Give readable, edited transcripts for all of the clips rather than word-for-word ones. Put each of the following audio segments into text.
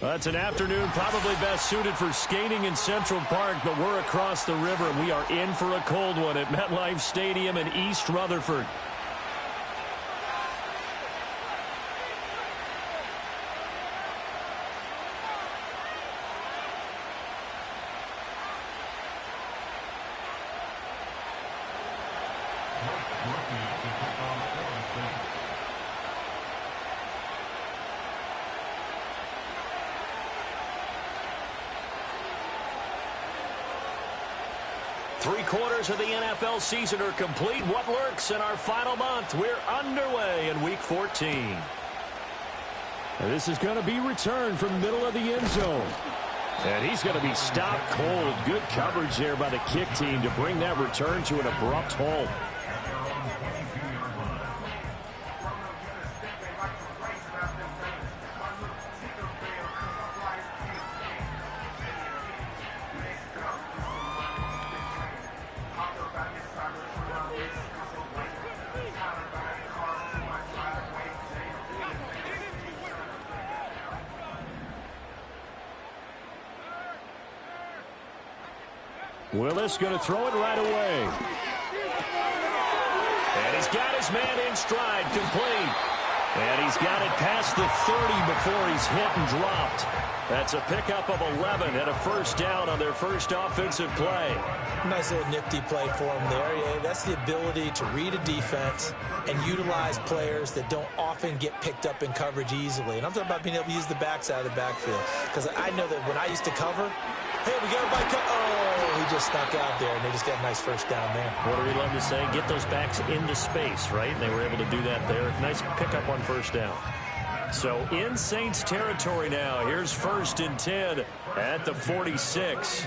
That's an afternoon probably best suited for skating in Central Park, but we're across the river, and we are in for a cold one at MetLife Stadium in East Rutherford. Three-quarters of the NFL season are complete. What lurks in our final month? We're underway in Week 14. And this is going to be returned from the middle of the end zone. And he's going to be stopped cold. Good coverage there by the kick team to bring that return to an abrupt halt. Willis going to throw it right away. And he's got his man in stride, complete. And he's got it past the 30 before he's hit and dropped. That's a pickup of 11 and a first down on their first offensive play. Nice little nifty play for him there. Yeah, that's the ability to read a defense and utilize players that don't often get picked up in coverage easily. And I'm talking about being able to use the backside of the backfield. Because I know that when I used to cover, hey, we got a bike. Oh, he just snuck out there, and they just got a nice first down there. What do we love to say? Get those backs into space, right? And they were able to do that there. Nice pickup on first down. So in Saints territory now. Here's 1st and 10 at the 46.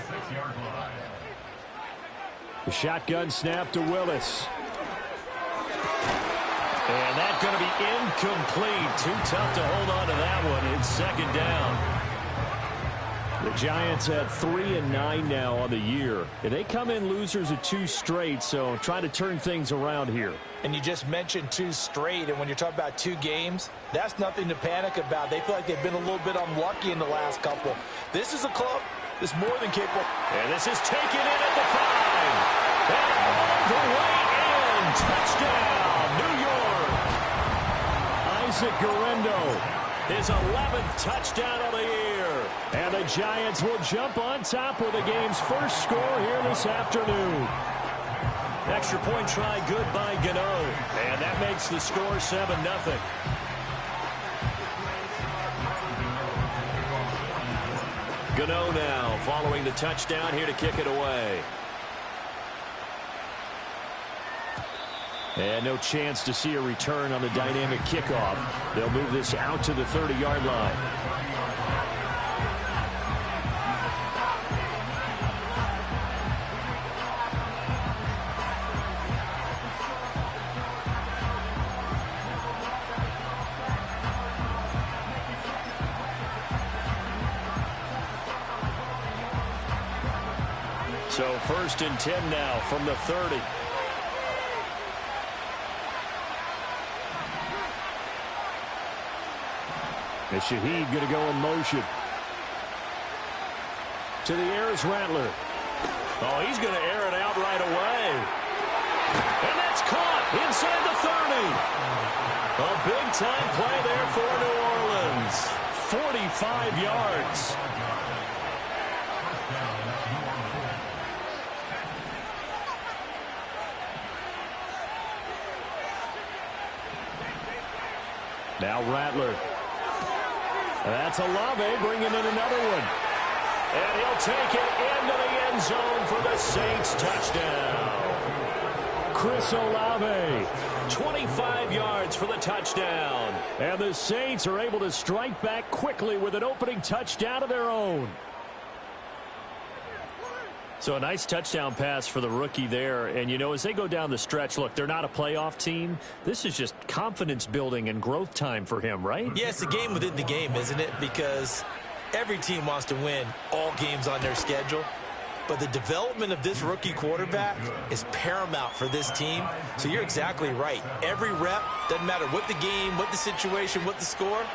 The shotgun snap to Willis. And that's going to be incomplete. Too tough to hold on to that one. It's 2nd down. The Giants at 3-9 now on the year. And they come in losers of 2 straight, so try to turn things around here. And you just mentioned 2 straight, and when you're talking about 2 games, that's nothing to panic about. They feel like they've been a little bit unlucky in the last couple. This is a club that's more than capable. And this is taken in at the 5. And all the way in. Touchdown, New York. Isaac Guerrero. His 11th touchdown of the year. And the Giants will jump on top with the game's first score here this afternoon. Extra point try good by Gano. And that makes the score 7-0. Gano now following the touchdown here to kick it away. And no chance to see a return on the dynamic kickoff. They'll move this out to the 30-yard line. So 1st and 10 now from the 30. And Shaheed going to go in motion. To the air is Rattler. Oh, he's going to air it out right away. And that's caught inside the 30. A big-time play there for New Orleans. 45 yards. Now Rattler. That's Olave bringing in another one. And he'll take it into the end zone for the Saints touchdown. Chris Olave. 25 yards for the touchdown. And the Saints are able to strike back quickly with an opening touchdown of their own. So a nice touchdown pass for the rookie there. And, you know, as they go down the stretch, look, they're not a playoff team. This is just confidence building and growth time for him, right? Yeah, it's a game within the game, isn't it? Because every team wants to win all games on their schedule. But the development of this rookie quarterback is paramount for this team. So you're exactly right. Every rep, doesn't matter what the game, what the situation, what the score,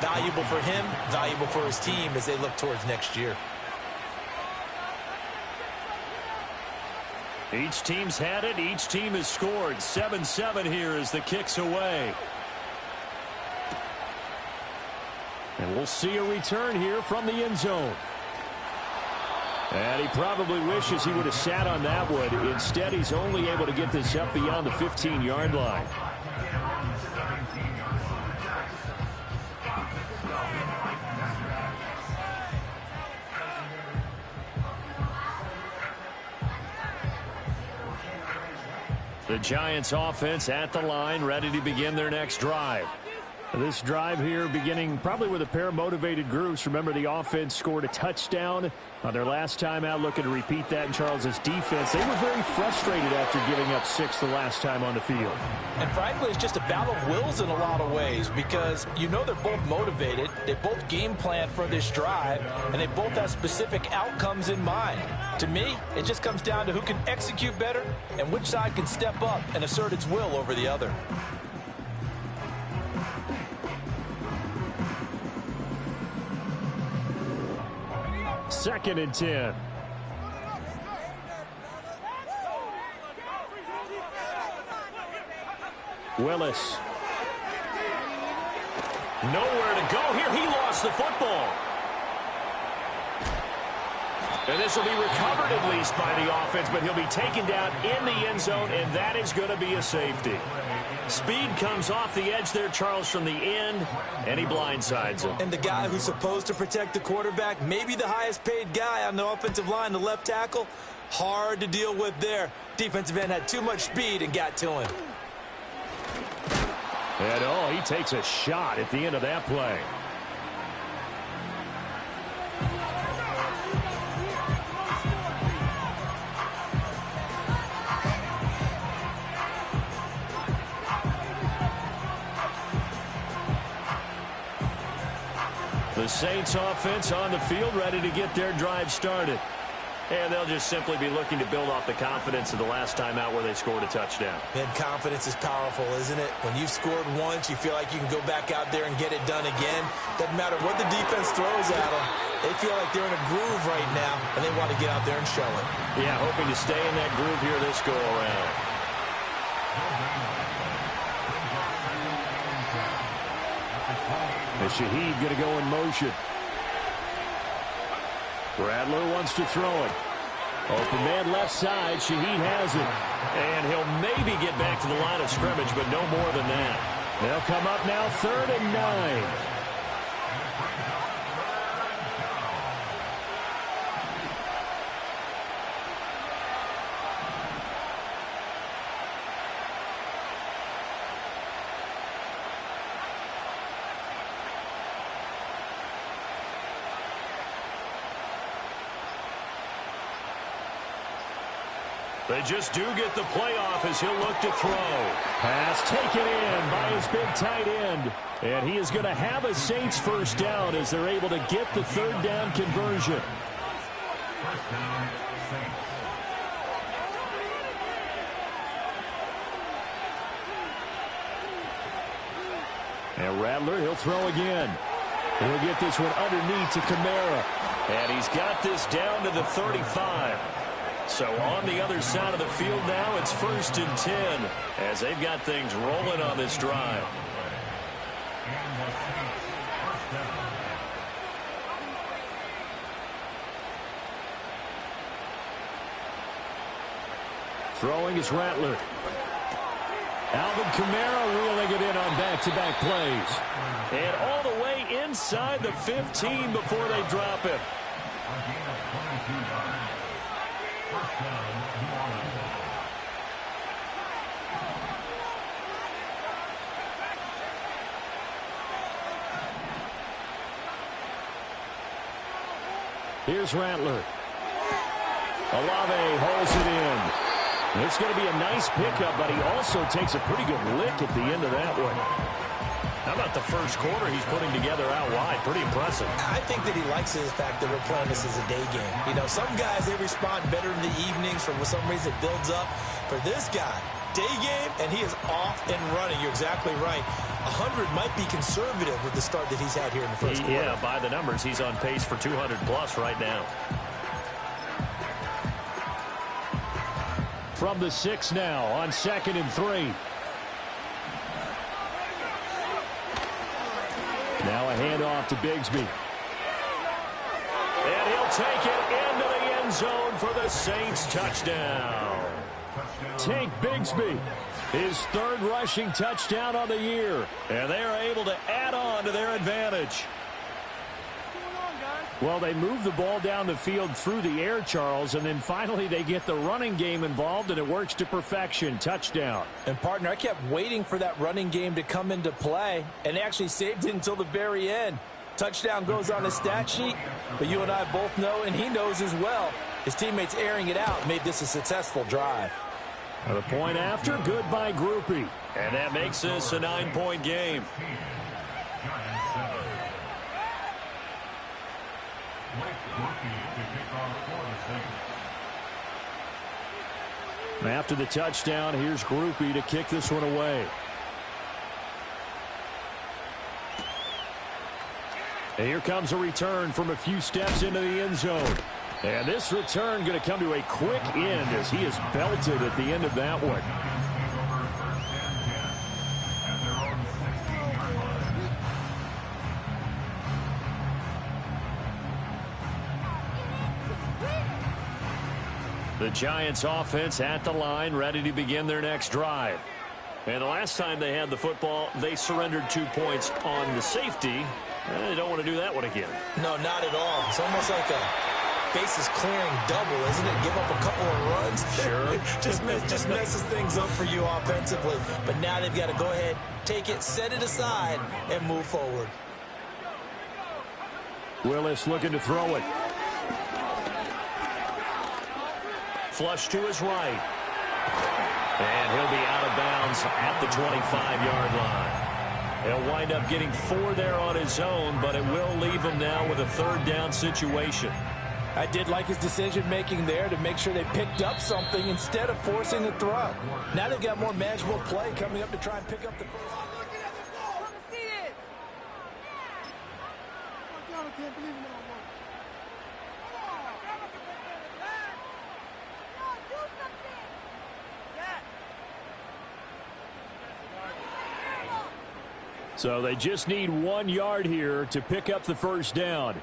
Valuable for him, valuable for his team as they look towards next year. Each team's had it. Each team has scored. 7-7 here as the kick's away. And we'll see a return here from the end zone. And he probably wishes he would have sat on that one. Instead, he's only able to get this up beyond the 15-yard line. The Giants offense at the line, ready to begin their next drive. This drive here beginning probably with a pair of motivated groups. Remember, the offense scored a touchdown on their last time out, looking to repeat that in Charles's defense. They were very frustrated after giving up 6 the last time on the field. And frankly, it's just a battle of wills in a lot of ways because you know they're both motivated, they both game plan for this drive, and they both have specific outcomes in mind. To me, it just comes down to who can execute better and which side can step up and assert its will over the other. Second and 10. Willis. Nowhere to go here. He lost the football. And this will be recovered at least by the offense, but he'll be taken down in the end zone, and that is going to be a safety. Speed comes off the edge there, Charles, from the end, and he blindsides him. And the guy who's supposed to protect the quarterback, maybe the highest paid guy on the offensive line, the left tackle, hard to deal with there. Defensive end had too much speed and got to him. And oh, he takes a shot at the end of that play. The Saints offense on the field, ready to get their drive started. And they'll just simply be looking to build off the confidence of the last time out where they scored a touchdown. And confidence is powerful, isn't it? When you've scored once, you feel like you can go back out there and get it done again. Doesn't matter what the defense throws at them. They feel like they're in a groove right now, and they want to get out there and show it. Yeah, hoping to stay in that groove here this go-around. And Shaheed going to go in motion. Rattler wants to throw it. Open man left side. Shaheed has it. And he'll maybe get back to the line of scrimmage, but no more than that. They'll come up now 3rd and 9. They just do get the playoff as he'll look to throw. Pass taken in by his big tight end. And he is going to have a Saints first down as they're able to get the 3rd down conversion. And Rattler, he'll throw again. He'll get this one underneath to Kamara. And he's got this down to the 35. So on the other side of the field now, it's 1st and 10 as they've got things rolling on this drive. Throwing is Rattler. Alvin Kamara reeling it in on back-to-back plays. And all the way inside the 15 before they drop it. Here's Rattler. Olave holds it in. It's going to be a nice pickup, but he also takes a pretty good lick at the end of that one. How about the first quarter he's putting together out wide? Pretty impressive. I think that he likes the fact that we're playing this as a day game. You know, some guys, they respond better in the evenings. For some reason, it builds up. For this guy, day game, and he is off and running. You're exactly right. 100 might be conservative with the start that he's had here in the first quarter. Yeah, by the numbers, he's on pace for 200-plus right now. From the 6 now on 2nd and 3. Now a handoff to Bigsby. And he'll take it into the end zone for the Saints touchdown. Tank Bigsby, his 3rd rushing touchdown on the year. And they're able to add on to their advantage. Well, they move the ball down the field through the air, Charles, and then finally they get the running game involved, and it works to perfection. Touchdown. And, partner, I kept waiting for that running game to come into play, and they actually saved it until the very end. Touchdown goes on the stat sheet, but you and I both know, and he knows as well, his teammates airing it out made this a successful drive. The point after, good by Groupie. And that makes this a 9-point game. After the touchdown, here's Groupie to kick this one away. And here comes a return from a few steps into the end zone. And this return going to come to a quick end as he is belted at the end of that one. The Giants offense at the line, ready to begin their next drive. And the last time they had the football, they surrendered 2 points on the safety. They don't want to do that one again. No, not at all. It's almost like a bases clearing double, isn't it? Give up a couple of runs. Sure. just messes things up for you offensively. But now they've got to go ahead, take it, set it aside, and move forward. Willis looking to throw it. Flush to his right. And he'll be out of bounds at the 25-yard line. He'll wind up getting 4 there on his own, but it will leave him now with a 3rd down situation. I did like his decision-making there to make sure they picked up something instead of forcing the throw. Now they've got more manageable play coming up to try and pick up the first. So they just need 1 yard here to pick up the first down.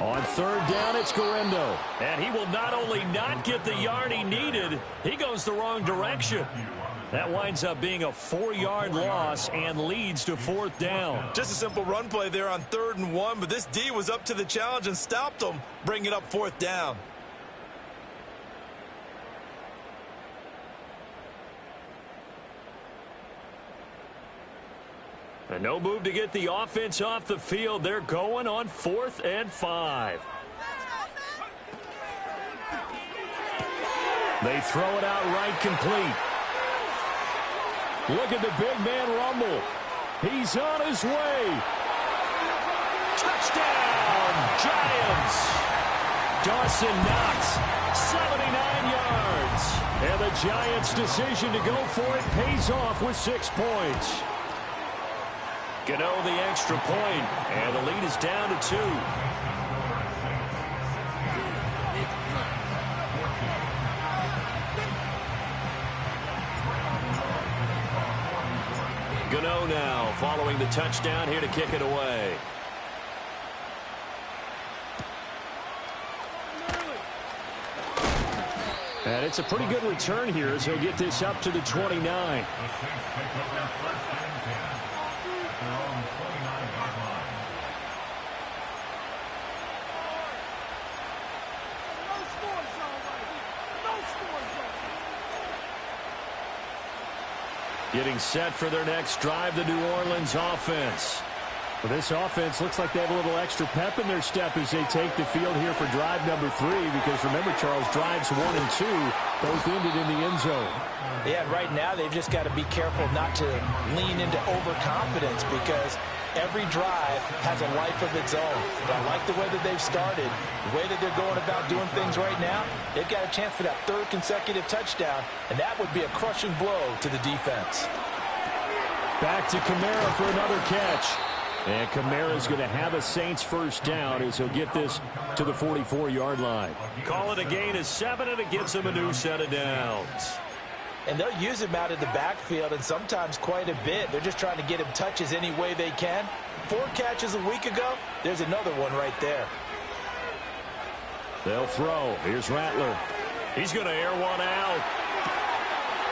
On 3rd down, it's Guerrero. And he will not only not get the yard he needed, he goes the wrong direction. That winds up being a 4-yard loss and leads to 4th down. Just a simple run play there on 3rd and 1, but this D was up to the challenge and stopped him, bringing up 4th down. And no move to get the offense off the field. They're going on 4th and 5. They throw it out right, complete. Look at the big man rumble. He's on his way. Touchdown, Giants. Dawson Knox, 79 yards. And the Giants' decision to go for it pays off with 6 points. Gano the extra point, and the lead is down to 2. Gano now following the touchdown here to kick it away. And it's a pretty good return here as he'll get this up to the 29. Getting set for their next drive, the New Orleans offense. Well, this offense looks like they have a little extra pep in their step as they take the field here for drive number 3, because remember, Charles, drives 1 and 2 both ended in the end zone. Yeah, right now they've just got to be careful not to lean into overconfidence, because Every drive has a life of its own. But I like the way that they've started, the way that they're going about doing things right now. They've got a chance for that third consecutive touchdown, and that would be a crushing blow to the defense. Back to Kamara for another catch. And Kamara's going to have a Saints first down as he'll get this to the 44-yard line. Call it a gain of 7, and it gives him a new set of downs. And they'll use him out of the backfield, and sometimes quite a bit. They're just trying to get him touches any way they can. 4 catches a week ago. There's another one right there. They'll throw. Here's Rattler. He's going to air one out.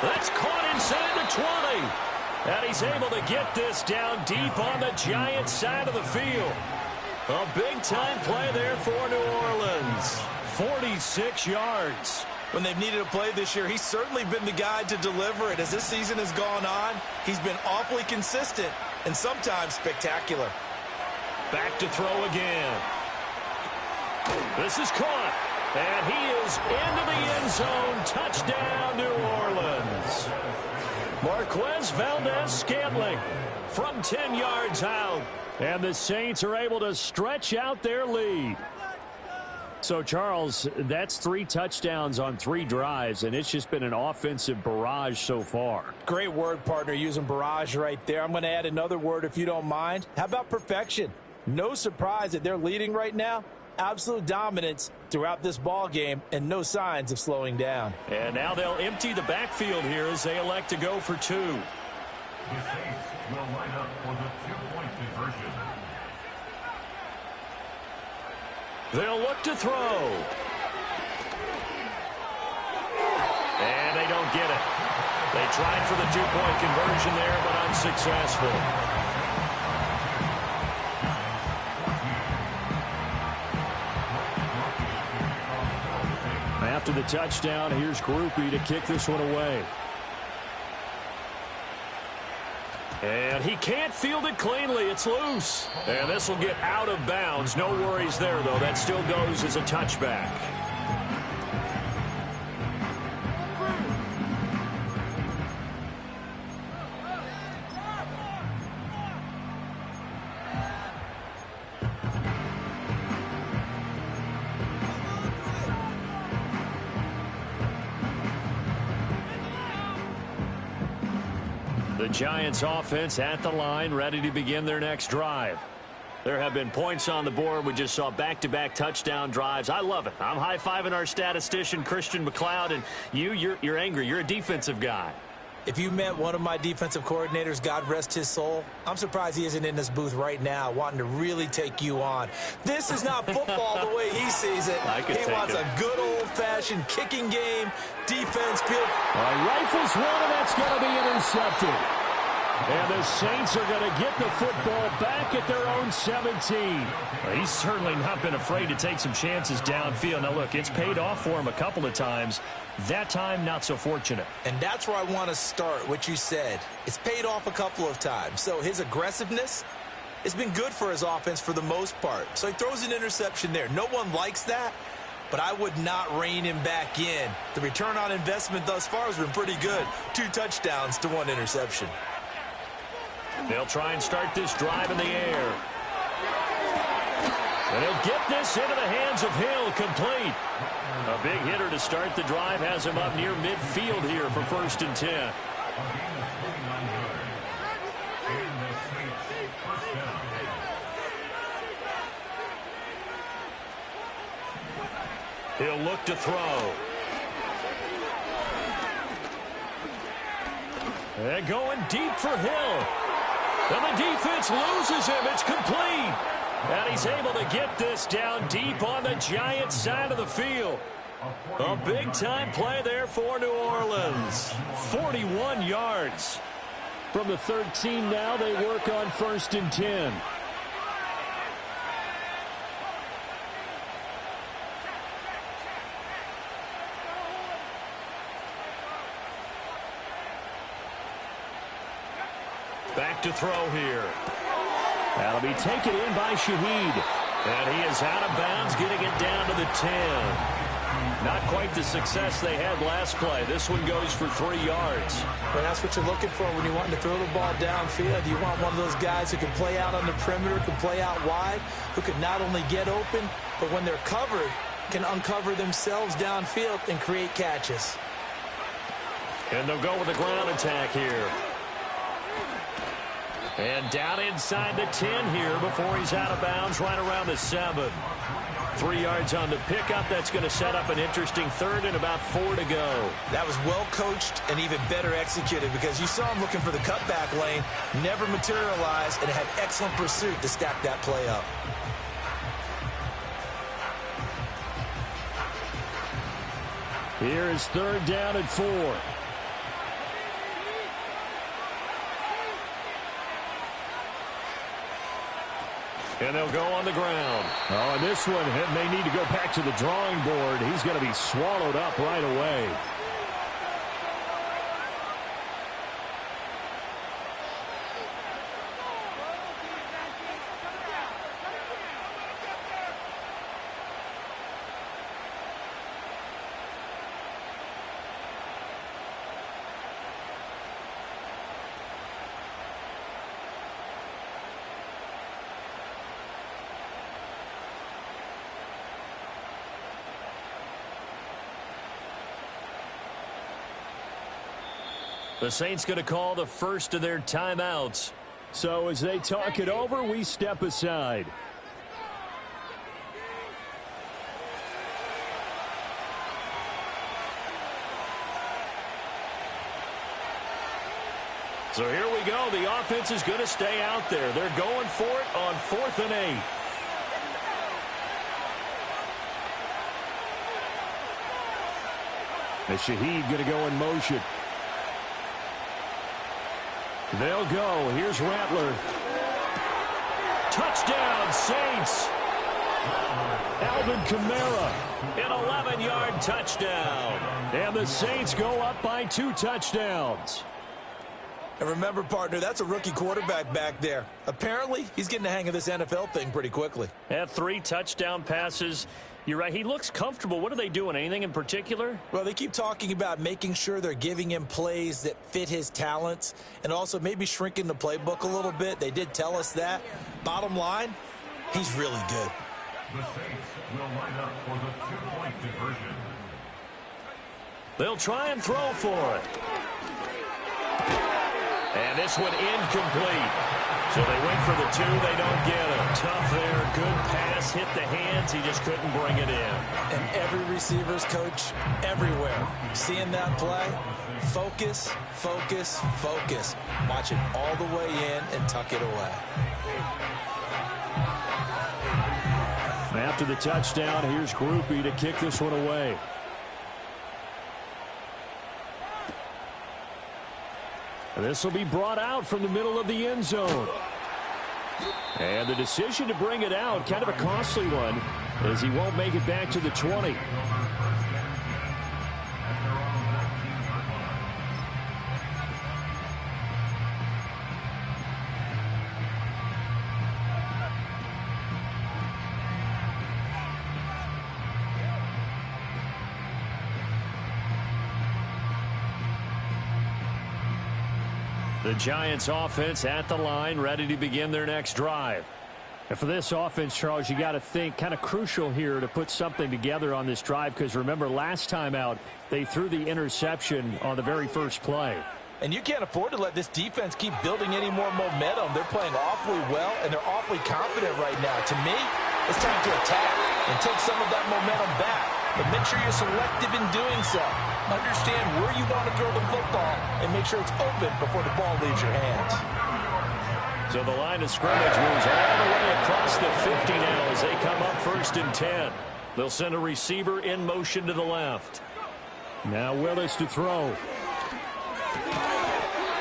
That's caught inside the 20. And he's able to get this down deep on the Giants side of the field. A big-time play there for New Orleans. 46 yards. When they've needed a play this year, he's certainly been the guy to deliver it. As this season has gone on, he's been awfully consistent and sometimes spectacular. Back to throw again. This is caught. And he is into the end zone. Touchdown, New Orleans. Marquez Valdez-Scantling from 10 yards out. And the Saints are able to stretch out their lead. So, Charles, that's 3 touchdowns on 3 drives, and it's just been an offensive barrage so far. Great word, partner, using barrage right there. I'm going to add another word if you don't mind. How about perfection? No surprise that they're leading right now. Absolute dominance throughout this ball game and no signs of slowing down. And now they'll empty the backfield here as they elect to go for 2. The Saints will line up for the 2-point conversion. They'll look to throw. And they don't get it. They tried for the 2-point conversion there, but unsuccessful. After the touchdown, here's Groupie to kick this one away. And he can't field it cleanly. It's loose. And this will get out of bounds. No worries there, though. That still goes as a touchback. The Giants offense at the line, ready to begin their next drive. There have been points on the board. We just saw back-to-back touchdown drives. I love it. I'm high-fiving our statistician, Christian McLeod, and you're angry. You're a defensive guy. If you met one of my defensive coordinators, God rest his soul, I'm surprised he isn't in this booth right now wanting to really take you on. This is not football the way he sees it. He wants a good old-fashioned kicking game, defense, field. Rifles one, and that's going to be intercepted. And the Saints are going to get the football back at their own 17. He's certainly not been afraid to take some chances downfield. Now, look, it's paid off for him a couple of times. That time, not so fortunate. And that's where I want to start, what you said. It's paid off a couple of times. So his aggressiveness has been good for his offense for the most part. So he throws an interception there. No one likes that, but I would not rein him back in. The return on investment thus far has been pretty good. 2 touchdowns to 1 interception. They'll try and start this drive in the air. And he'll get this into the hands of Hill, complete. A big hitter to start the drive, has him up near midfield here for 1st and 10. He'll look to throw. And going deep for Hill. And the defense loses him. It's complete. And he's able to get this down deep on the Giants side of the field. A big-time play there for New Orleans. 41 yards. From the 13 now, they work on 1st and 10. Back to throw here. That'll be taken in by Shaheed. And he is out of bounds, getting it down to the 10. Not quite the success they had last play. This one goes for 3 yards. And that's what you're looking for when you want to throw the ball downfield. You want one of those guys who can play out on the perimeter, can play out wide, who can not only get open, but when they're covered, can uncover themselves downfield and create catches. And they'll go with a ground attack here. And down inside the 10 here before he's out of bounds, right around the 7. 3 yards on the pickup. That's going to set up an interesting 3rd and about 4 to go. That was well coached and even better executed because you saw him looking for the cutback lane, never materialized, and had excellent pursuit to stack that play up. Here is 3rd down and 4. And they'll go on the ground. Oh, and this one may need to go back to the drawing board. He's going to be swallowed up right away. The Saints going to call the first of their timeouts. So as they talk it over, we step aside. So here we go. The offense is going to stay out there. They're going for it on 4th and 8. And Shaheed going to go in motion. They'll go. Here's Rattler. Touchdown, Saints. Alvin Kamara, an 11-yard touchdown. And the Saints go up by 2 touchdowns. And remember, partner, that's a rookie quarterback back there. Apparently, he's getting the hang of this NFL thing pretty quickly. Had 3 touchdown passes. You're right. He looks comfortable. What are they doing? Anything in particular? Well, they keep talking about making sure they're giving him plays that fit his talents and also maybe shrinking the playbook a little bit. They did tell us that. Bottom line, he's really good. The Saints will line up for the 2-point conversion. They'll try and throw for it. And this one incomplete. So they went for the 2. They don't get it. Tough there. Good pass. Hit the hands. He just couldn't bring it in. And every receiver's coach everywhere. Seeing that play, focus, focus, focus. Watch it all the way in and tuck it away. After the touchdown, here's Groupie to kick this one away. This will be brought out from the middle of the end zone. And the decision to bring it out, kind of a costly one, as he won't make it back to the 20. The Giants offense at the line, ready to begin their next drive. And for this offense, Charles, you got to think kind of crucial here to put something together on this drive, because remember last time out they threw the interception on the very first play. And you can't afford to let this defense keep building any more momentum. They're playing awfully well, and they're awfully confident right now. To me, it's time to attack and take some of that momentum back. But make sure you're selective in doing so. Understand where you want to throw the football and make sure it's open before the ball leaves your hands. So the line of scrimmage moves all the way across the 50 now as they come up 1st and 10. They'll send a receiver in motion to the left. Now Willis to throw.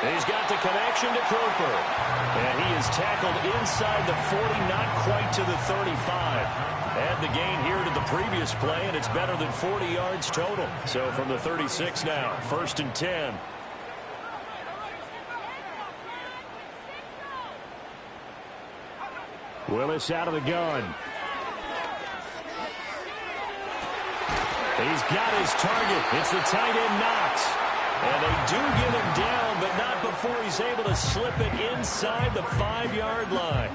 He's got the connection to Cooper. And he is tackled inside the 40, not quite to the 35. Add the gain here to the previous play, and it's better than 40 yards total. So from the 36 now, 1st and 10. Willis out of the gun. He's got his target. It's the tight end Knox. And they do get him down, but not before he's able to slip it inside the 5-yard line.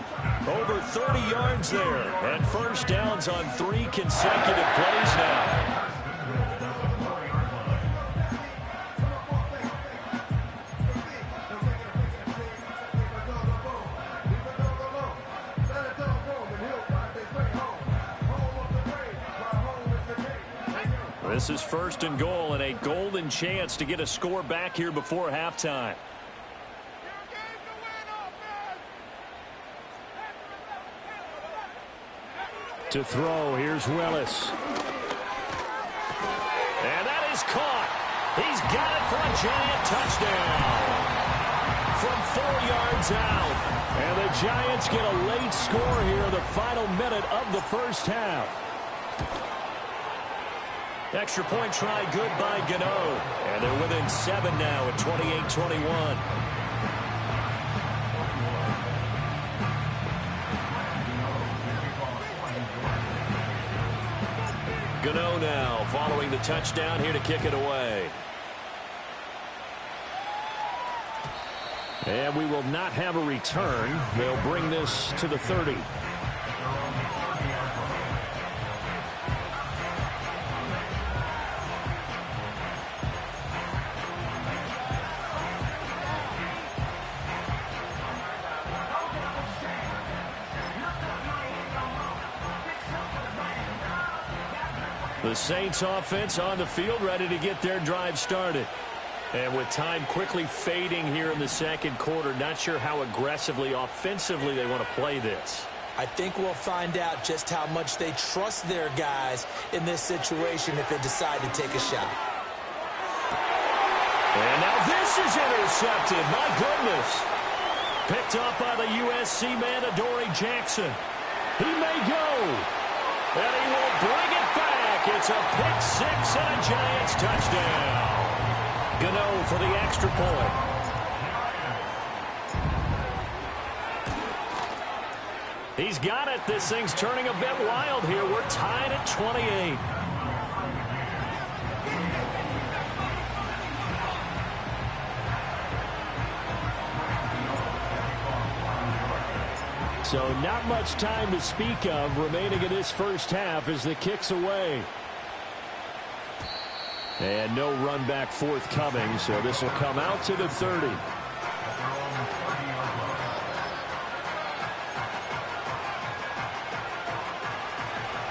Over 30 yards there, and first downs on 3 consecutive plays now. This is first and goal and a golden chance to get a score back here before halftime. To throw, here's Willis. And that is caught. He's got it for a giant touchdown. From 4 yards out. And the Giants get a late score here in the final minute of the first half. Extra point try good by Gano. And they're within 7 now at 28-21. Gano now following the touchdown here to kick it away. And we will not have a return. They'll bring this to the 30. The Saints offense on the field ready to get their drive started. And with time quickly fading here in the second quarter, not sure how aggressively, offensively they want to play this. I think we'll find out just how much they trust their guys in this situation if they decide to take a shot. And now this is intercepted. My goodness. Picked up by the USC man, Adoree Jackson. He may go. And he will bring it back. It's a pick six and a Giants touchdown. Gano for the extra point. He's got it. This thing's turning a bit wild here. We're tied at 28. So not much time to speak of remaining in this first half as the kick's away. And no run back forthcoming, so this will come out to the 30.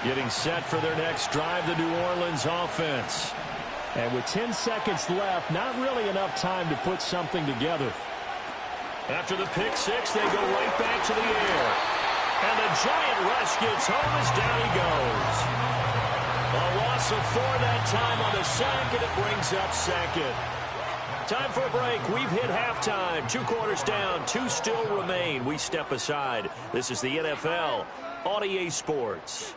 Getting set for their next drive, the New Orleans offense. And with 10 seconds left, not really enough time to put something together. After the pick six, they go right back to the air. And the giant rush gets home as down he goes. A loss of 4 that time on the sack, and it brings up second. Time for a break. We've hit halftime. 2 quarters down, 2 still remain. We step aside. This is the NFL on EA Sports.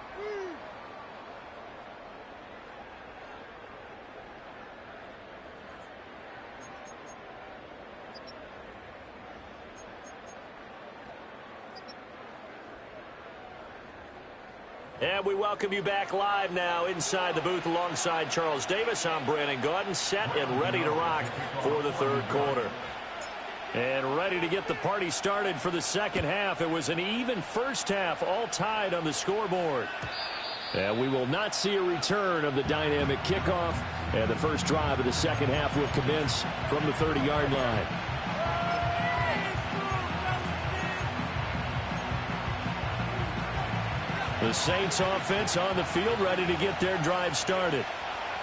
And we welcome you back live now inside the booth alongside Charles Davis. I'm Brandon Gaudin, set and ready to rock for the third quarter. And ready to get the party started for the second half. It was an even first half, all tied on the scoreboard. And we will not see a return of the dynamic kickoff. And the first drive of the second half will commence from the 30-yard line. The Saints offense on the field ready to get their drive started.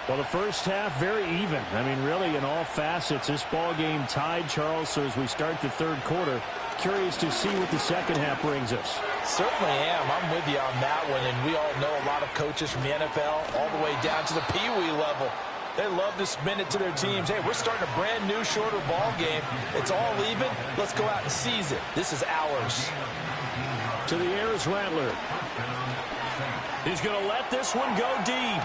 Well, the first half very even. I mean, really in all facets, this ball game tied, Charles. So as we start the third quarter, curious to see what the second half brings us. Certainly am. I'm with you on that one. And we all know a lot of coaches from the NFL all the way down to the Pee-wee level. They love to spin it to their teams. Hey, we're starting a brand new shorter ball game. It's all even. Let's go out and seize it. This is ours. To the air is Rattler. He's going to let this one go deep.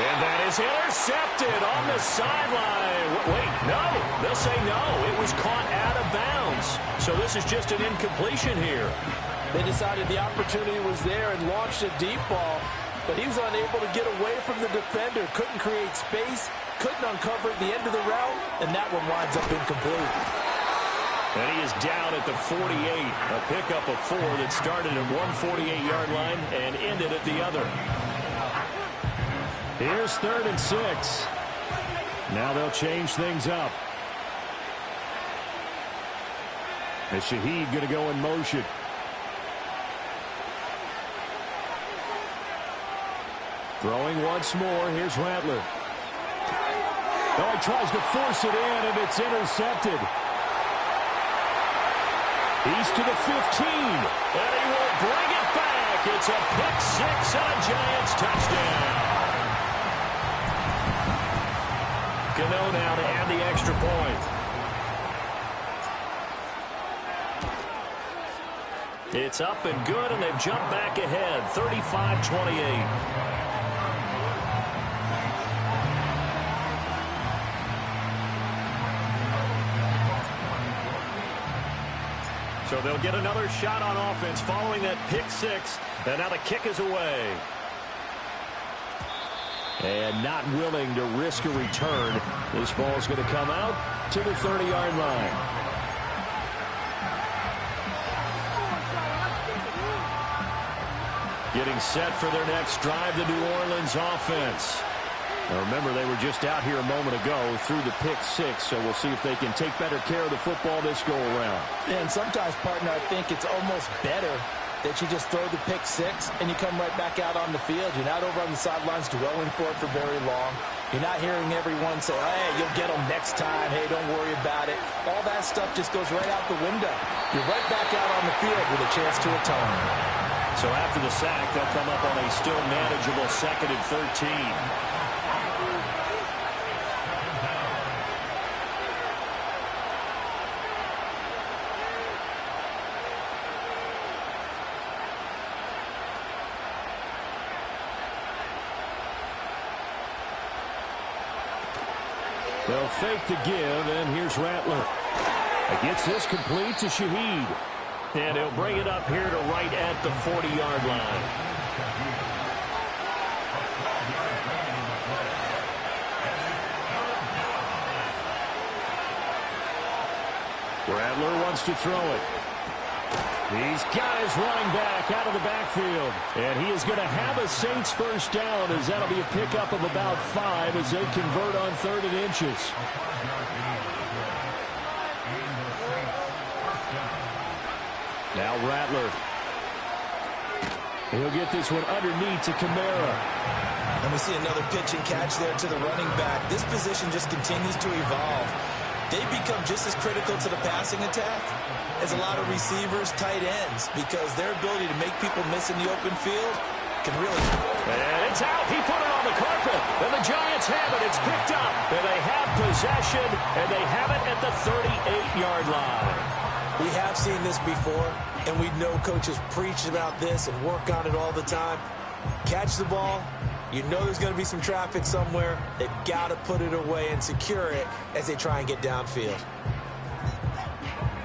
And that is intercepted on the sideline. Wait, no. They'll say no. It was caught out of bounds. So this is just an incompletion here. They decided the opportunity was there and launched a deep ball. but he was unable to get away from the defender, couldn't create space, couldn't uncover at the end of the route, and that one winds up incomplete. And he is down at the 48, a pickup of 4 that started at 148-yard line and ended at the other. Here's 3rd and 6. Now they'll change things up. As Shaheed going to go in motion. Throwing once more. Here's Rattler. Oh, he tries to force it in, and it's intercepted. He's to the 15. And he will bring it back. It's a pick 6 and a Giants touchdown. Cano now to add the extra point. It's up and good, and they've jumped back ahead, 35-28. So they'll get another shot on offense following that pick 6, and now the kick is away. And not willing to risk a return. This ball is going to come out to the 30-yard line. Getting set for their next drive, the New Orleans offense. Now remember, they were just out here a moment ago through the pick 6, so we'll see if they can take better care of the football this go-around. And sometimes, partner, I think it's almost better that you just throw the pick 6 and you come right back out on the field. You're not over on the sidelines dwelling for it for very long. You're not hearing everyone say, hey, you'll get them next time. Hey, don't worry about it. All that stuff just goes right out the window. You're right back out on the field with a chance to atone. So after the sack, they'll come up on a still manageable 2nd and 13. They'll fake the give, and here's Rattler. Gets this complete to Shaheed. And he'll bring it up here to right at the 40-yard line. Rattler wants to throw it. He's got his running back out of the backfield. And he is going to have a Saints first down, as that'll be a pickup of about 5 as they convert on 3rd and inches. Now Rattler. He'll get this one underneath to Kamara. And we see another pitch and catch there to the running back. This position just continues to evolve. They become just as critical to the passing attack as a lot of receivers, tight ends, because their ability to make people miss in the open field can really... And it's out. He put it on the carpet. And the Giants have it. It's picked up. And they have possession. And they have it at the 38-yard line. We have seen this before, and we know coaches preach about this and work on it all the time. Catch the ball. You know there's going to be some traffic somewhere. They've got to put it away and secure it as they try and get downfield.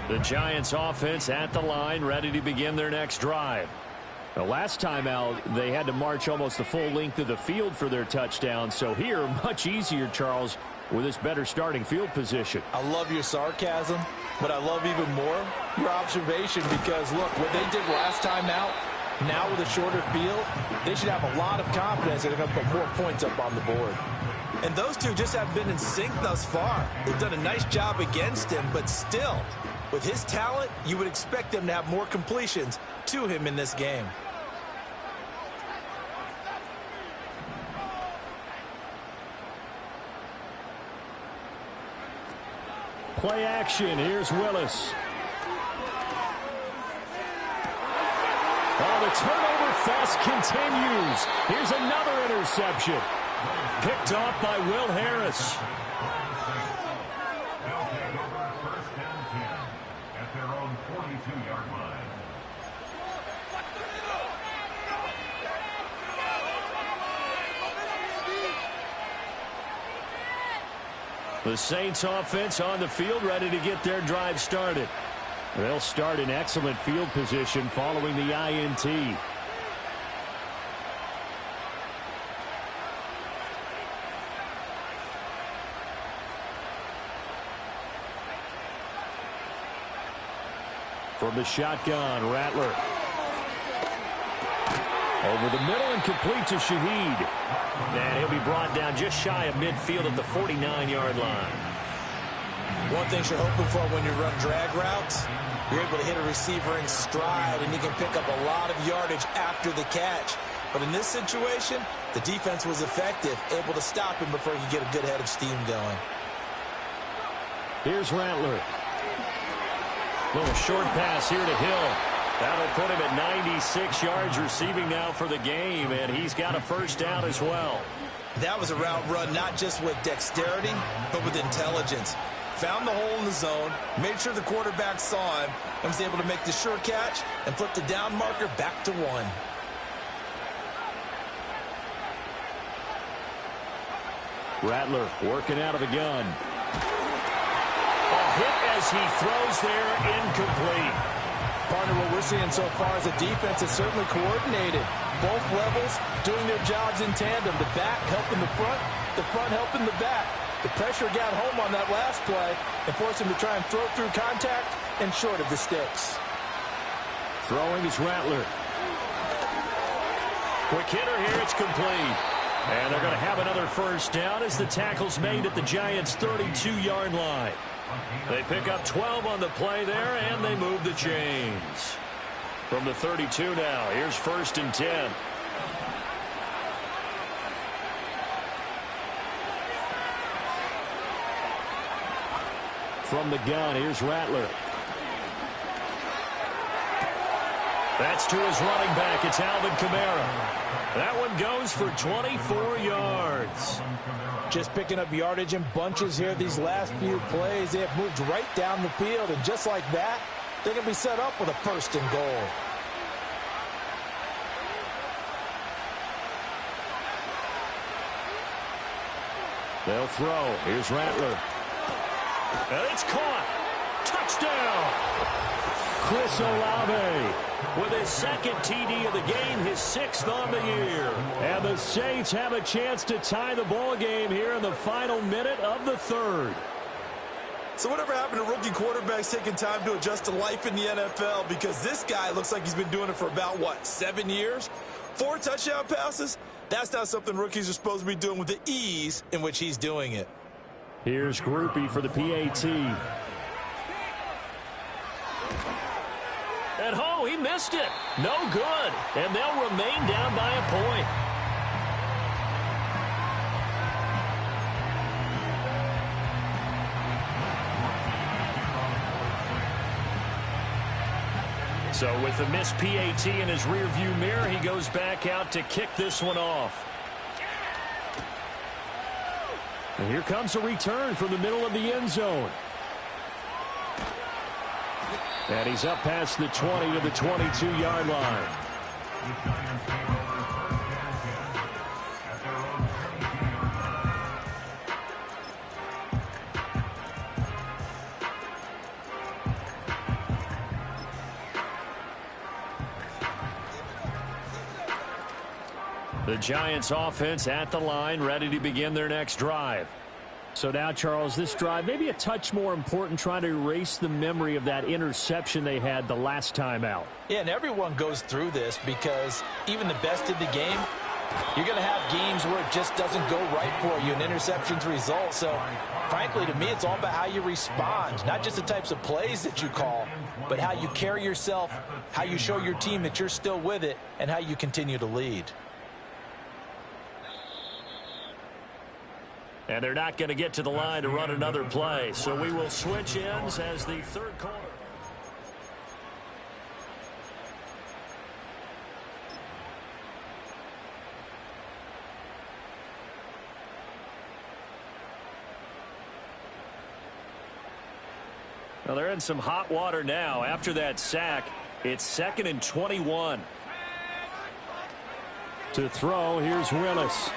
The Giants offense at the line, ready to begin their next drive. The last time out, they had to march almost the full length of the field for their touchdown. So here, much easier, Charles, with this better starting field position. I love your sarcasm, but I love even more your observation, because, look, what they did last time out, now with a shorter field, they should have a lot of confidence that they're going to put more points up on the board. And those two just have been in sync thus far. They've done a nice job against him, but still, with his talent, you would expect them to have more completions to him in this game. Play action. Here's Willis. Oh, the turnover fest continues. Here's another interception. Picked off by Will Harris. They'll take over 1st and 10 at their own 42-yard line. The Saints offense on the field, ready to get their drive started. They'll start in excellent field position following the INT. From the shotgun, Rattler. Over the middle and complete to Shaheed. And he'll be brought down just shy of midfield at the 49-yard line. One thing you're hoping for when you run drag routes, you're able to hit a receiver in stride, and you can pick up a lot of yardage after the catch. But in this situation, the defense was effective, able to stop him before he could get a good head of steam going. Here's Rattler. Little short pass here to Hill. That'll put him at 96 yards receiving now for the game, and he's got a first down as well. That was a route run not just with dexterity, but with intelligence. Found the hole in the zone, made sure the quarterback saw him, and was able to make the sure catch and flip the down marker back to 1. Rattler working out of the gun. A hit as he throws there, incomplete. Partner, what we're seeing so far is the defense is certainly coordinated. Both levels doing their jobs in tandem. The back helping the front helping the back. The pressure got home on that last play and forced him to try and throw through contact and short of the sticks. Throwing is Rattler. Quick hitter here, it's complete. And they're going to have another first down as the tackle's made at the Giants' 32-yard line. They pick up 12 on the play there, and they move the chains. From the 32 now, here's 1st and 10. From the gun, here's Rattler. That's to his running back. It's Alvin Kamara. That one goes for 24 yards. Just picking up yardage in bunches here these last few plays. They have moved right down the field, and just like that, they're going to be set up with a 1st and goal. They'll throw. Here's Rattler. And it's caught. Touchdown. Chris Olave with his 2nd TD of the game, his 6th on the year. And the Saints have a chance to tie the ball game here in the final minute of the 3rd. So whatever happened to rookie quarterbacks taking time to adjust to life in the NFL? Because this guy looks like he's been doing it for about, 7 years? 4 touchdown passes? That's not something rookies are supposed to be doing with the ease in which he's doing it. Here's Groupie for the PAT. At home, he missed it. No good. And they'll remain down by a point. So with the missed PAT in his rearview mirror, he goes back out to kick this one off. And here comes a return from the middle of the end zone. And he's up past the 20 to the 22-yard line. The Giants offense at the line, ready to begin their next drive. So now, Charles, this drive maybe a touch more important, trying to erase the memory of that interception they had the last time out. Yeah, and everyone goes through this because even the best in the game, you're going to have games where it just doesn't go right for you, and interceptions result. So, frankly, to me, it's all about how you respond, not just the types of plays that you call, but how you carry yourself, how you show your team that you're still with it, and how you continue to lead. And they're not going to get to the line to run another play. So we will switch ends as the 3rd quarter. Well, they're in some hot water now. After that sack, it's 2nd and 21. To throw, here's Willis.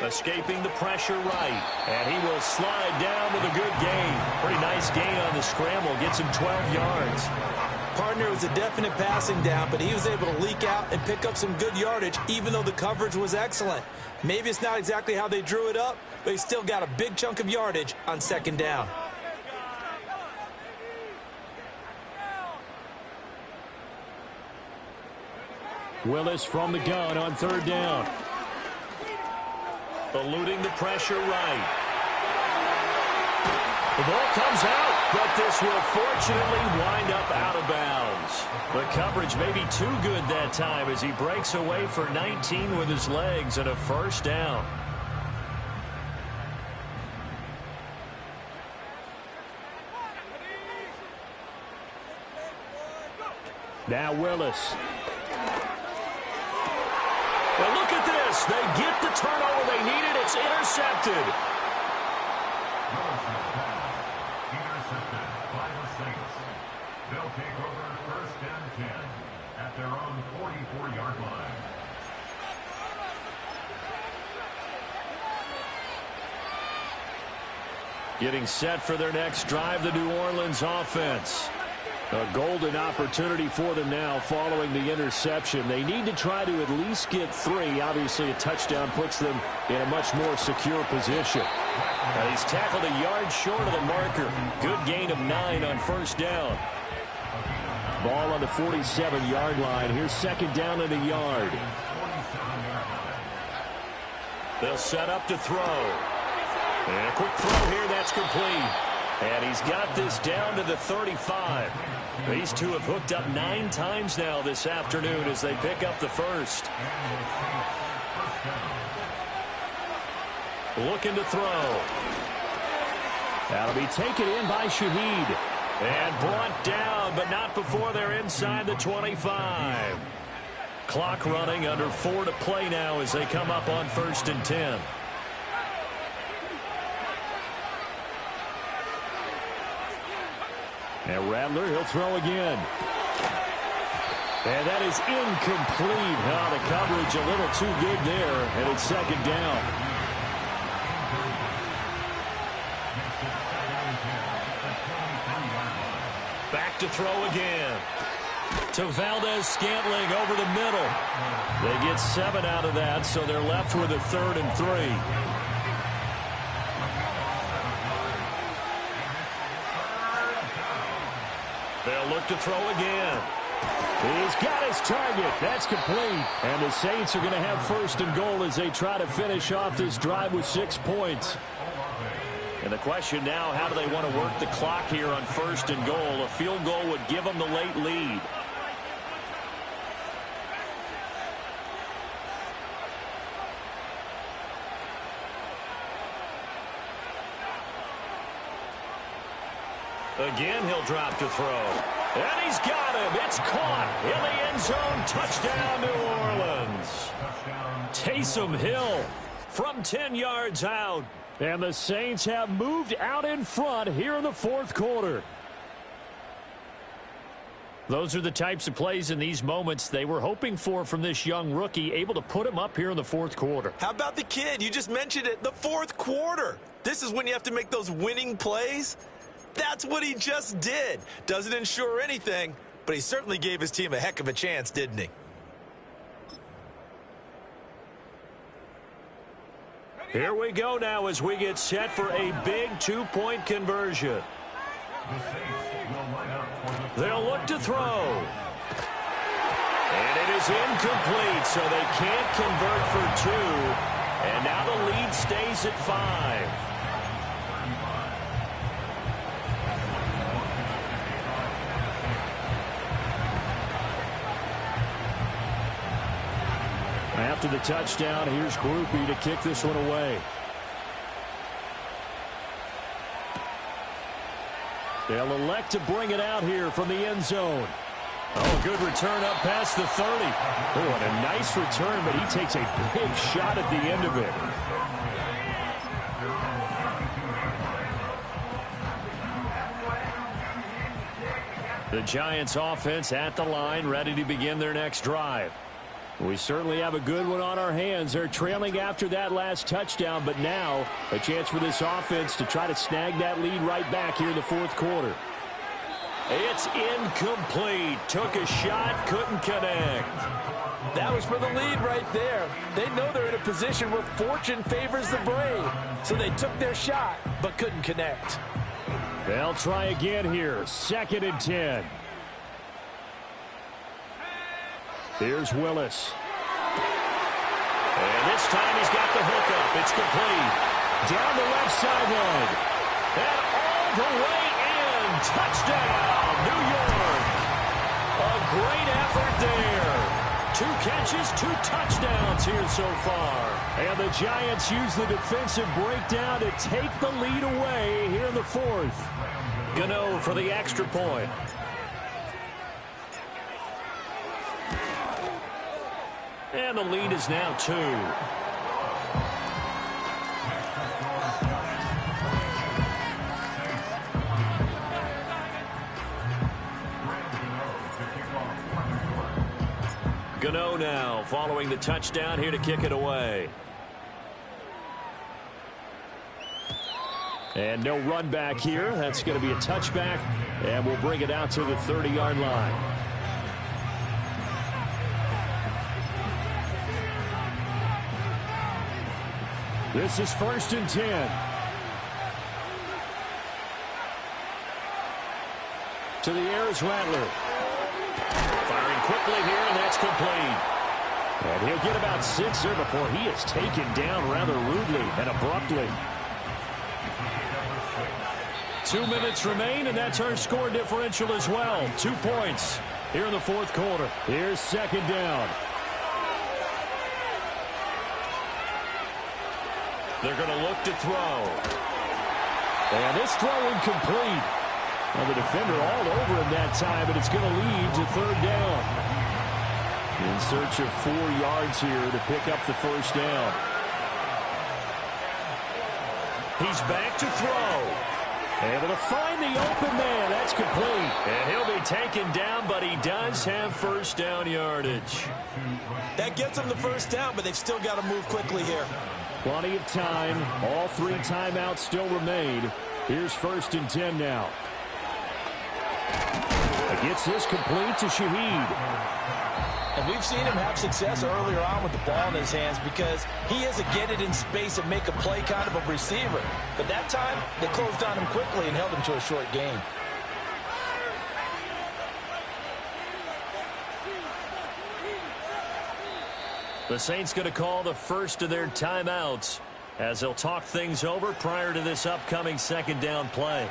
Escaping the pressure right. And he will slide down with a good gain. Pretty nice gain on the scramble. Gets him 12 yards. Partner, was a definite passing down, but he was able to leak out and pick up some good yardage, even though the coverage was excellent. Maybe it's not exactly how they drew it up, but he still got a big chunk of yardage on 2nd down. Willis from the gun on third down. Eluding the pressure right. The ball comes out, but this will fortunately wind up out of bounds. The coverage may be too good that time as he breaks away for 19 with his legs and a first down. Now Willis. Well, look at this. They get the turnover they needed. It's intercepted. Intercepted by the Saints. They'll take over first and 10 at their own 44-yard line. Getting set for their next drive, the New Orleans offense. A golden opportunity for them now following the interception. They need to try to at least get 3. Obviously, a touchdown puts them in a much more secure position. He's tackled a yard short of the marker. Good gain of 9 on first down. Ball on the 47-yard line. Here's second down and a yard. They'll set up to throw. And a quick throw here, that's complete. And he's got this down to the 35. These two have hooked up 9 times now this afternoon as they pick up the first. Looking to throw. That'll be taken in by Shaheed. And brought down, but not before they're inside the 25. Clock running, under 4 to play now as they come up on first and 10. And Rattler, he'll throw again. And that is incomplete. Oh, the coverage a little too good there, and it's second down. Back to throw again. To Valdez-Scantling over the middle. They get 7 out of that, so they're left with a 3rd and 3. They'll look to throw again. He's got his target. That's complete. And the Saints are going to have first and goal as they try to finish off this drive with 6 points. And the question now, how do they want to work the clock here on first and goal? A field goal would give them the late lead. Again, he'll drop to throw. And he's got him. It's caught in the end zone. Touchdown, New Orleans. Taysom Hill from 10 yards out. And the Saints have moved out in front here in the fourth quarter. Those are the types of plays in these moments they were hoping for from this young rookie, able to put him up here in the fourth quarter. How about the kid? You just mentioned it, the fourth quarter. This is when you have to make those winning plays. That's what he just did. Doesn't ensure anything, but he certainly gave his team a heck of a chance, didn't he? Here we go now as we get set for a big 2-point conversion. They'll look to throw. And it is incomplete, so they can't convert for 2. And now the lead stays at 5. After the touchdown, here's Groupie to kick this one away. They'll elect to bring it out here from the end zone. Oh, good return up past the 30. Oh, and a nice return, but he takes a big shot at the end of it. The Giants offense at the line, ready to begin their next drive. We certainly have a good one on our hands. They're trailing after that last touchdown, but now a chance for this offense to try to snag that lead right back here in the fourth quarter. It's incomplete. Took a shot, couldn't connect. That was for the lead right there. They know they're in a position where fortune favors the brave. So they took their shot, but couldn't connect. They'll try again here. 2nd and 10. Here's Willis. And this time he's got the hookup. It's complete. Down the left sideline. And all the way in. Touchdown, New York. A great effort there. 2 catches, 2 touchdowns here so far. And the Giants use the defensive breakdown to take the lead away here in the 4th. Gano for the extra point. And the lead is now 2. Gano now following the touchdown here to kick it away. And no run back here. That's going to be a touchback. And we'll bring it out to the 30-yard line. This is 1st and 10. To the air is Rattler. Firing quickly here, and that's complete. And he'll get about 6 there before he is taken down rather rudely and abruptly. 2 minutes remain, and that's our score differential as well. 2 points here in the 4th quarter. Here's 2nd down. They're going to look to throw. And this throw incomplete. Well, the defender all over him that time, but it's going to lead to 3rd down. In search of 4 yards here to pick up the 1st down. He's back to throw. Able to find the open man. That's complete. And he'll be taken down, but he does have 1st down yardage. That gets them the 1st down, but they've still got to move quickly here. Plenty of time. All 3 timeouts still remain. Here's 1st and 10 now. Gets this complete to Shaheed. And we've seen him have success earlier on with the ball in his hands because he is a get-it-in space and make a play kind of a receiver. But that time, they closed on him quickly and held him to a short gain. The Saints going to call the first of their timeouts as they'll talk things over prior to this upcoming 2nd down play.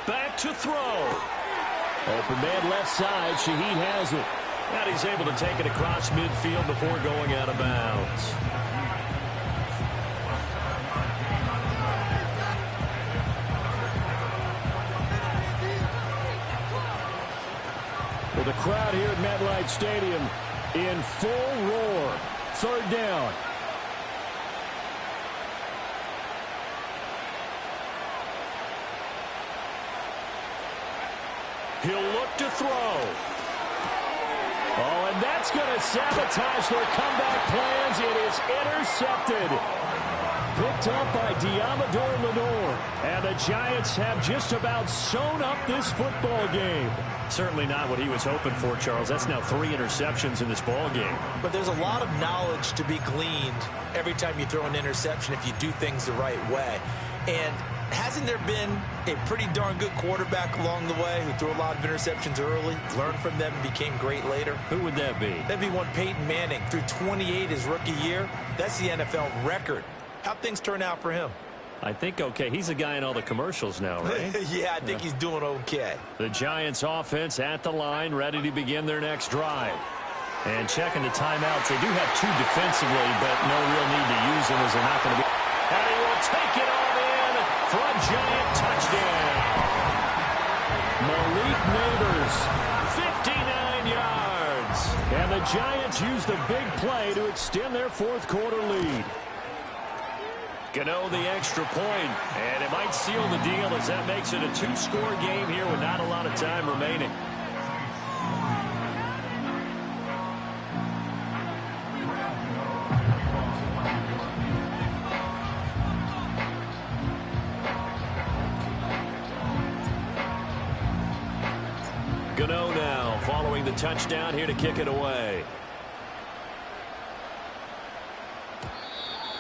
Back to throw. Open man left side. Shaheed has it. And he's able to take it across midfield before going out of bounds. Well, the crowd here at MetLife Stadium in full roar. 3rd down. He'll look to throw. Oh, and that's going to sabotage their comeback plans. It is intercepted. Picked up by Diamador Lenore. And the Giants have just about sewn up this football game. Certainly not what he was hoping for, Charles. That's now 3 interceptions in this ball game. But there's a lot of knowledge to be gleaned every time you throw an interception if you do things the right way. And hasn't there been a pretty darn good quarterback along the way who threw a lot of interceptions early, learned from them, and became great later? Who would that be? That'd be one Peyton Manning. Threw 28 his rookie year. That's the NFL record. How'd things turn out for him? I think okay. He's a guy in all the commercials now, right? Yeah, I think he's doing okay. The Giants offense at the line, ready to begin their next drive. And checking the timeouts. They do have 2 defensively, but no real need to use them as they're not going to be. And he will take it all in for a Giant touchdown. Malik Neighbors. 59 yards. And the Giants use the big play to extend their 4th quarter lead. Gano the extra point, and it might seal the deal as that makes it a 2-score game here with not a lot of time remaining. Gano now following the touchdown here to kick it away.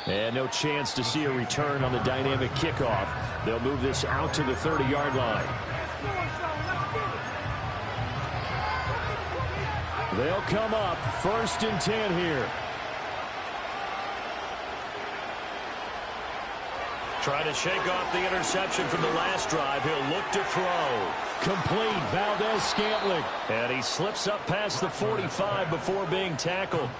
And no chance to see a return on the dynamic kickoff. They'll move this out to the 30-yard line. They'll come up 1st and 10 here. Trying to shake off the interception from the last drive. He'll look to throw. Complete, Valdez-Scantling. And he slips up past the 45 before being tackled.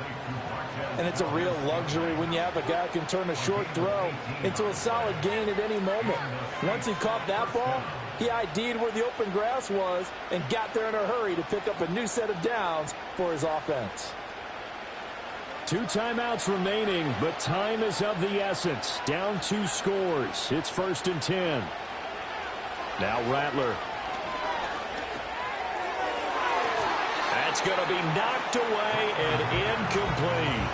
And it's a real luxury when you have a guy who can turn a short throw into a solid gain at any moment. Once he caught that ball, he ID'd where the open grass was and got there in a hurry to pick up a new set of downs for his offense. 2 timeouts remaining, but time is of the essence. Down 2 scores. It's 1st and 10. Now Rattler. That's going to be knocked away and incomplete.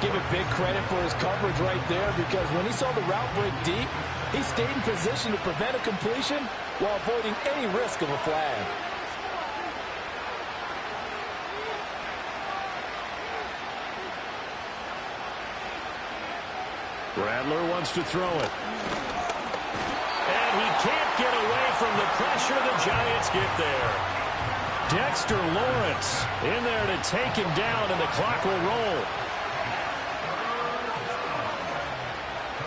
Give it big credit for his coverage right there, because when he saw the route break deep, he stayed in position to prevent a completion while avoiding any risk of a flag. Rattler wants to throw it. And he can't get away from the pressure. The Giants get there. Dexter Lawrence in there to take him down, and the clock will roll.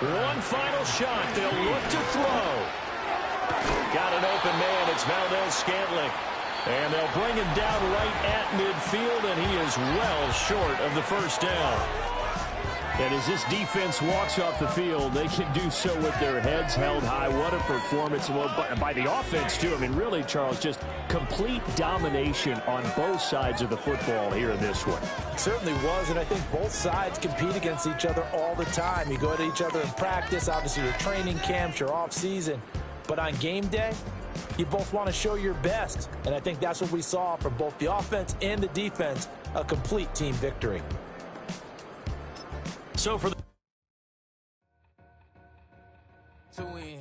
One final shot. They'll look to throw. Got an open man. It's Valdez-Scantling. And they'll bring him down right at midfield, and he is well short of the first down. And as this defense walks off the field, they can do so with their heads held high. What a performance by the offense, too. I mean, really, Charles, just complete domination on both sides of the football here in this one. It certainly was, and I think both sides compete against each other all the time. You go at each other in practice, obviously your training camps, your off-season. But on game day, you both want to show your best. And I think that's what we saw from both the offense and the defense, a complete team victory. So for the to win.